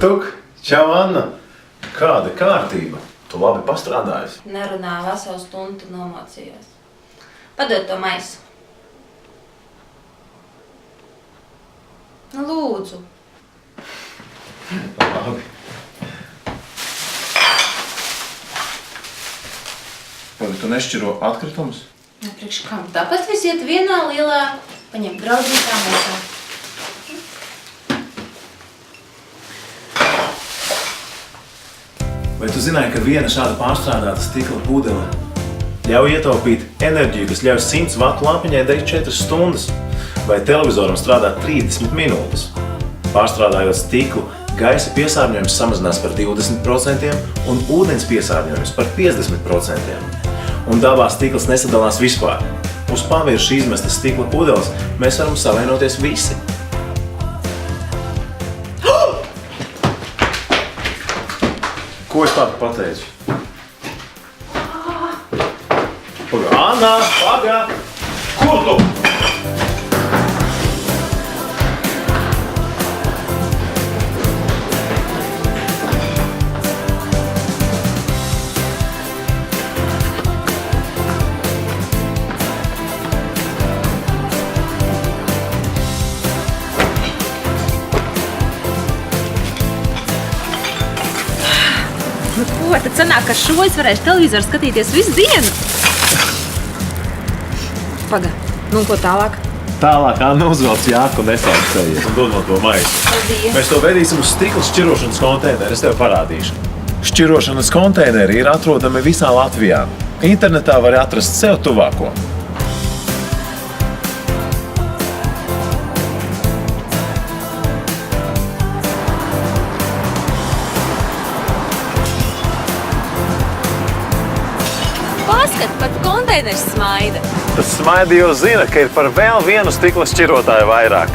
tuk. Čau, Anna. Kāda kārtība? Tu labi pastrādājusi? Nerunā, veselu stundu nomocījos. Padod to maisu. Nu, lūdzu. Labi. Vai tu nešķiro atkritumus? Priekš kam? Tāpat viss iet vienā lielā, paņem draudzītā maisā. Vai tu zināji, ka viena šāda pārstrādāta stikla pudele ļauj ietaupīt enerģiju, kas ļauj 100 vatu lampiņai degt 4 stundas, vai televizoram strādāt 30 minūtes? Pārstrādājot stiklu, gaisa piesārņojums samazinās par 20% un ūdens piesārņojums par 50%. Un dabā stikls nesadalās vispār. Uz pavirša izmestas stikla pudeles mēs varam savienoties visi. Ko es tādu pateicu? Anna, pagā! Kur tu? Nu, ko tad sanāk, ka šo es varēšu televizoru skatīties visu dienu? Paga, nu ko tālāk? Tālāk Anna uzvelc jāku un nesāk sevies un dod man to maisu. Paldies. Mēs to vedīsim uz stikla šķirošanas konteineru, es tev parādīšu. Šķirošanas konteineri ir atrodami visā Latvijā. Internetā var atrast sev tuvāko. Paskat, pat konteiners smaida. Tas smaida, jo zina, ka ir par vēl vienu stikla šķirotāju vairāk.